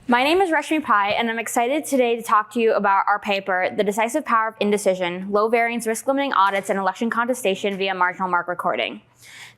My name is Rashmi and I'm excited today to talk to you about our paper, The Decisive Power of Indecision, Low-Variance Risk-Limiting Audits and Election Contestation via Marginal Mark Recording.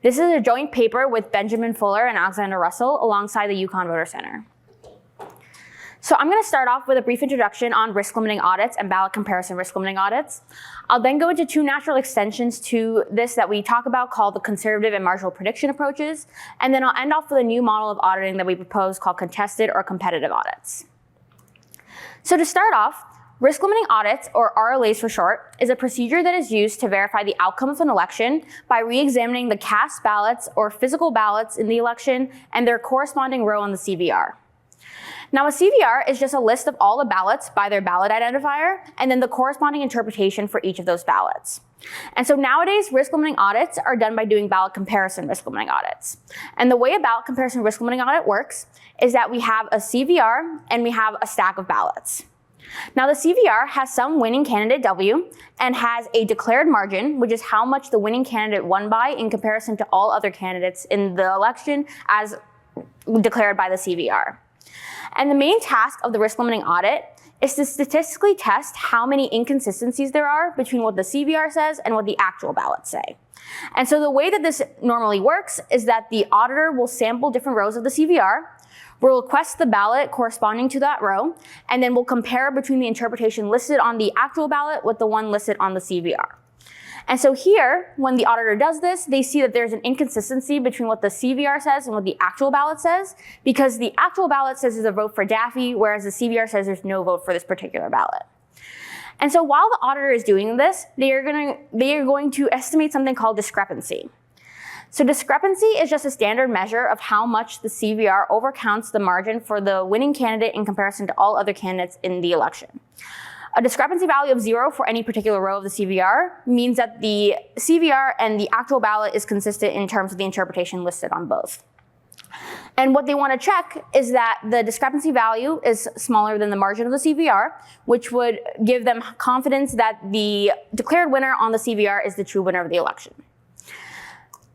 This is a joint paper with Benjamin Fuller and Alexander Russell alongside the UConn Voter Center. So I'm going to start off with a brief introduction on risk-limiting audits and ballot comparison risk-limiting audits. I'll then go into two natural extensions to this that we talk about called the conservative and marginal prediction approaches, and then I'll end off with a new model of auditing that we propose called contested or competitive audits. So to start off, risk-limiting audits, or RLAs for short, is a procedure that is used to verify the outcome of an election by re-examining the cast ballots or physical ballots in the election and their corresponding row on the CVR. Now, a CVR is just a list of all the ballots by their ballot identifier and then the corresponding interpretation for each of those ballots. And so nowadays, risk-limiting audits are done by doing ballot comparison risk-limiting audits. And the way a ballot comparison risk-limiting audit works is that we have a CVR and we have a stack of ballots. Now, the CVR has some winning candidate W and has a declared margin, which is how much the winning candidate won by in comparison to all other candidates in the election as declared by the CVR. And the main task of the risk-limiting audit is to statistically test how many inconsistencies there are between what the CVR says and what the actual ballots say. And so the way that this normally works is that the auditor will sample different rows of the CVR, will request the ballot corresponding to that row, and then will compare between the interpretation listed on the actual ballot with the one listed on the CVR. And so here, when the auditor does this, they see that there's an inconsistency between what the CVR says and what the actual ballot says, because the actual ballot says there's a vote for Daffy, whereas the CVR says there's no vote for this particular ballot. And so while the auditor is doing this, they are going to estimate something called discrepancy. So discrepancy is just a standard measure of how much the CVR overcounts the margin for the winning candidate in comparison to all other candidates in the election. A discrepancy value of 0 for any particular row of the CVR means that the CVR and the actual ballot is consistent in terms of the interpretation listed on both. And what they want to check is that the discrepancy value is smaller than the margin of the CVR, which would give them confidence that the declared winner on the CVR is the true winner of the election.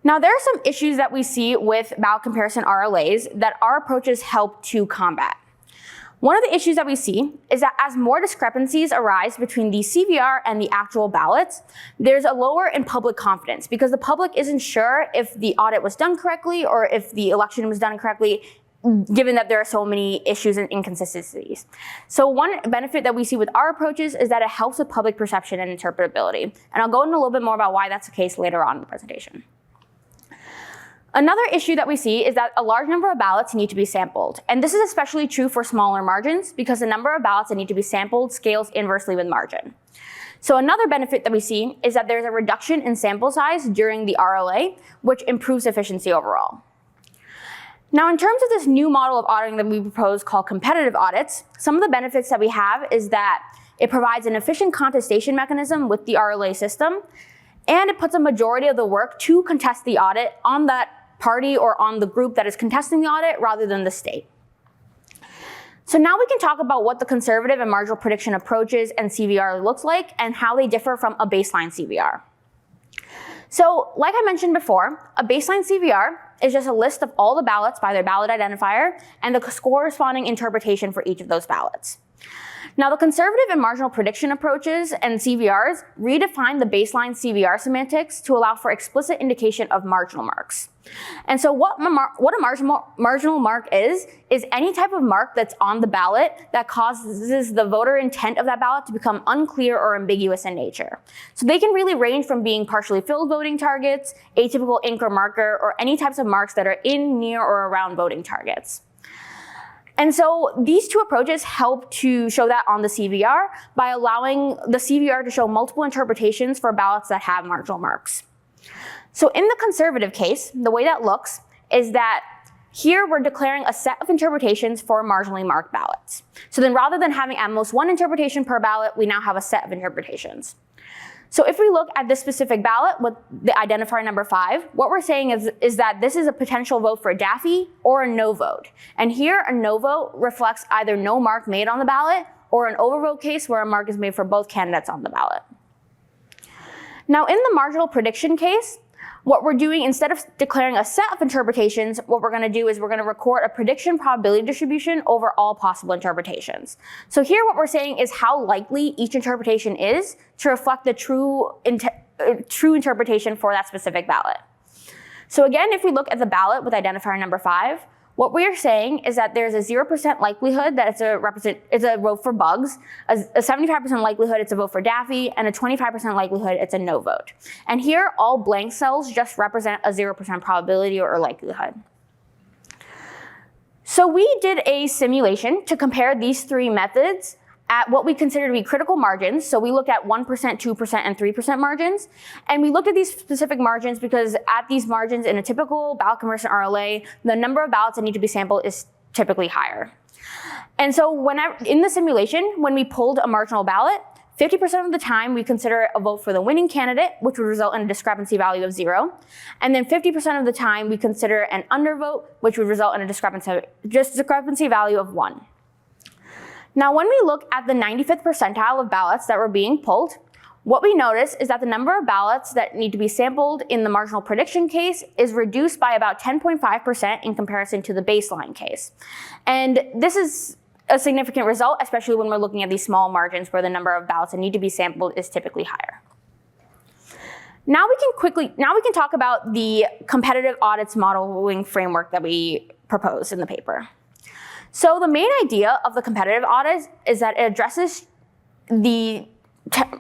Now, there are some issues that we see with ballot comparison RLAs that our approaches help to combat. One of the issues that we see is that as more discrepancies arise between the CVR and the actual ballots, there's a lower in public confidence because the public isn't sure if the audit was done correctly or if the election was done correctly, given that there are so many issues and inconsistencies. So one benefit that we see with our approaches is that it helps with public perception and interpretability. And I'll go into a little bit more about why that's the case later on in the presentation. Another issue that we see is that a large number of ballots need to be sampled. And this is especially true for smaller margins because the number of ballots that need to be sampled scales inversely with margin. So another benefit that we see is that there's a reduction in sample size during the RLA, which improves efficiency overall. Now, in terms of this new model of auditing that we propose called competitive audits, some of the benefits that we have is that it provides an efficient contestation mechanism with the RLA system, and it puts a majority of the work to contest the audit on that party or on the group that is contesting the audit rather than the state. So now we can talk about what the conservative and marginal prediction approaches and CVR looks like and how they differ from a baseline CVR. So like I mentioned before, a baseline CVR is just a list of all the ballots by their ballot identifier and the corresponding interpretation for each of those ballots. Now, the conservative and marginal prediction approaches and CVRs redefine the baseline CVR semantics to allow for explicit indication of marginal marks. And so what a marginal mark is any type of mark that's on the ballot that causes the voter intent of that ballot to become unclear or ambiguous in nature. So they can really range from being partially filled voting targets, atypical ink or marker, or any types of marks that are in, near, or around voting targets. And so these two approaches help to show that on the CVR by allowing the CVR to show multiple interpretations for ballots that have marginal marks. So in the conservative case, the way that looks is that here we're declaring a set of interpretations for marginally marked ballots. So then rather than having at most one interpretation per ballot, we now have a set of interpretations. So if we look at this specific ballot with the identifier number 5, what we're saying is that this is a potential vote for Daffy or a no vote. And here a no vote reflects either no mark made on the ballot or an overvote case where a mark is made for both candidates on the ballot. Now in the marginal prediction case, what we're doing, instead of declaring a set of interpretations, what we're gonna do is we're gonna record a prediction probability distribution over all possible interpretations. So here what we're saying is how likely each interpretation is to reflect the true interpretation for that specific ballot. So again, if we look at the ballot with identifier number 5, what we are saying is that there's a 0% likelihood that it's a vote for bugs, a 75% likelihood it's a vote for Daffy, and a 25% likelihood it's a no vote. And here, all blank cells just represent a 0% probability or likelihood. So we did a simulation to compare these 3 methods at what we consider to be critical margins. So we looked at 1%, 2%, and 3% margins. And we looked at these specific margins because at these margins in a typical ballot conversion RLA, the number of ballots that need to be sampled is typically higher. And so in the simulation, when we pulled a marginal ballot, 50% of the time we consider a vote for the winning candidate, which would result in a discrepancy value of 0. And then 50% of the time we consider an undervote, which would result in a discrepancy value of 1. Now, when we look at the 95th percentile of ballots that were being pulled, what we notice is that the number of ballots that need to be sampled in the marginal prediction case is reduced by about 10.5% in comparison to the baseline case. And this is a significant result, especially when we're looking at these small margins where the number of ballots that need to be sampled is typically higher. Now we can talk about the competitive audits modeling framework that we propose in the paper. So the main idea of the competitive audit is that it addresses the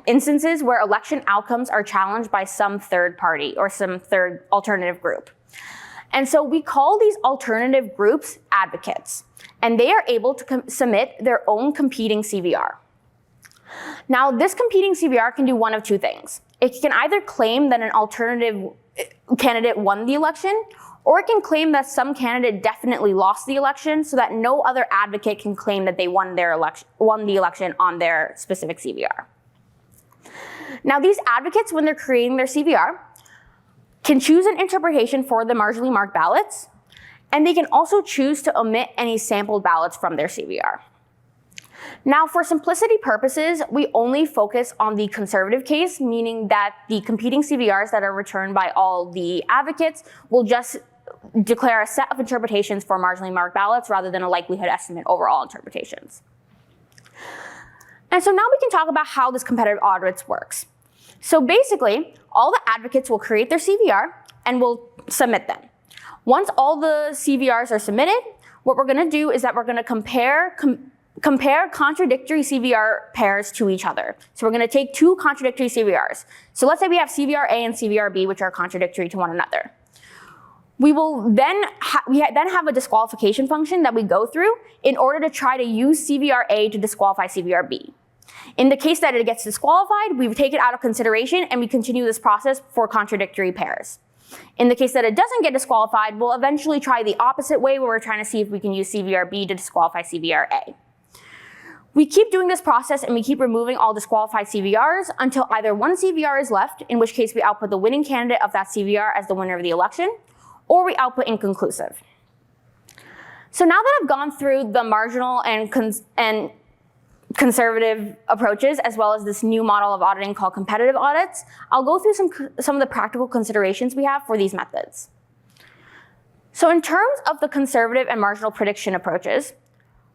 instances where election outcomes are challenged by some third party or some third alternative group. And so we call these alternative groups advocates, and they are able to submit their own competing CVR. Now, this competing CVR can do one of 2 things. It can either claim that an alternative candidate won the election, or it can claim that some candidate definitely lost the election so that no other advocate can claim that they won the election on their specific CVR. Now, these advocates, when they're creating their CVR, can choose an interpretation for the marginally marked ballots, and they can also choose to omit any sampled ballots from their CVR. Now, for simplicity purposes, we only focus on the conservative case, meaning that the competing CVRs that are returned by all the advocates will just declare a set of interpretations for marginally marked ballots rather than a likelihood estimate over all interpretations. And so now we can talk about how this competitive audits works. So basically, all the advocates will create their CVR and will submit them. Once all the CVRs are submitted, what we're going to do is that we're going to compare contradictory CVR pairs to each other. So we're going to take 2 contradictory CVRs. So let's say we have CVR A and CVR B, which are contradictory to one another. We will then have a disqualification function that we go through in order to try to use CVR A to disqualify CVR B. In the case that it gets disqualified, we take it out of consideration and we continue this process for contradictory pairs. In the case that it doesn't get disqualified, we'll eventually try the opposite way where we're trying to see if we can use CVR B to disqualify CVR A. We keep doing this process and we keep removing all disqualified CVRs until either one CVR is left, in which case we output the winning candidate of that CVR as the winner of the election, or we output inconclusive. So now that I've gone through the marginal and conservative approaches, as well as this new model of auditing called competitive audits, I'll go through some of the practical considerations we have for these methods. So in terms of the conservative and marginal prediction approaches,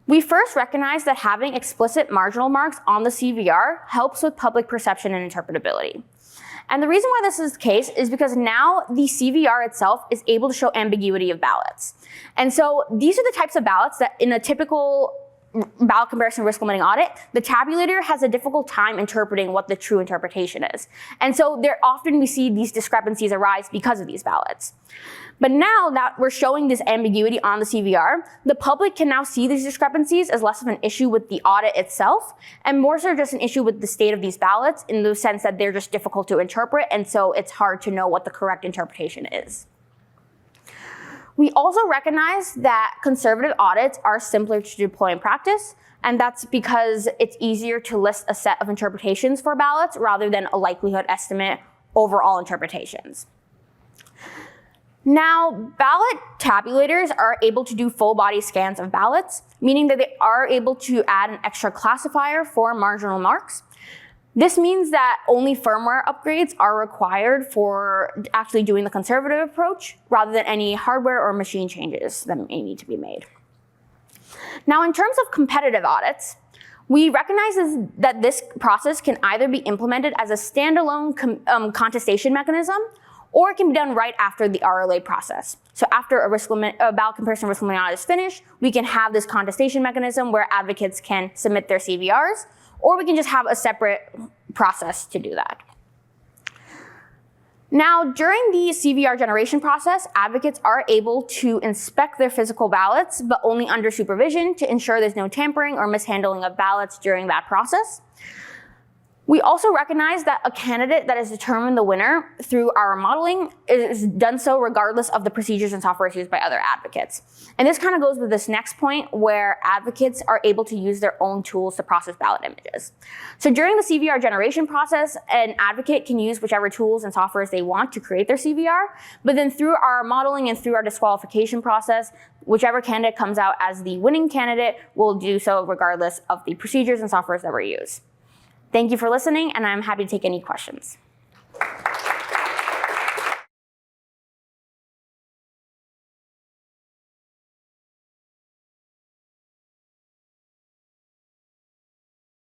we first recognize that having explicit marginal marks on the CVR helps with public perception and interpretability. And the reason why this is the case is because now the CVR itself is able to show ambiguity of ballots. And so these are the types of ballots that in a typical ballot comparison risk limiting audit, the tabulator has a difficult time interpreting what the true interpretation is. And so often we see these discrepancies arise because of these ballots. But now that we're showing this ambiguity on the CVR, the public can now see these discrepancies as less of an issue with the audit itself, and more so just an issue with the state of these ballots in the sense that they're just difficult to interpret, and so it's hard to know what the correct interpretation is. We also recognize that conservative audits are simpler to deploy in practice, and that's because it's easier to list a set of interpretations for ballots rather than a likelihood estimate over all interpretations. Now, ballot tabulators are able to do full body scans of ballots, meaning that they are able to add an extra classifier for marginal marks. This means that only firmware upgrades are required for actually doing the conservative approach rather than any hardware or machine changes that may need to be made. Now, in terms of competitive audits, we recognize that this process can either be implemented as a standalone contestation mechanism, or it can be done right after the RLA process. So after a ballot comparison risk limiting audit is finished, we can have this contestation mechanism where advocates can submit their CVRs, or we can just have a separate process to do that. Now, during the CVR generation process, advocates are able to inspect their physical ballots, but only under supervision to ensure there's no tampering or mishandling of ballots during that process. We also recognize that a candidate that has determined the winner through our modeling is done so regardless of the procedures and software used by other advocates. And this kind of goes with this next point where advocates are able to use their own tools to process ballot images. So during the CVR generation process, an advocate can use whichever tools and softwares they want to create their CVR, but then through our modeling and through our disqualification process, whichever candidate comes out as the winning candidate will do so regardless of the procedures and softwares that were used. Thank you for listening, and I'm happy to take any questions.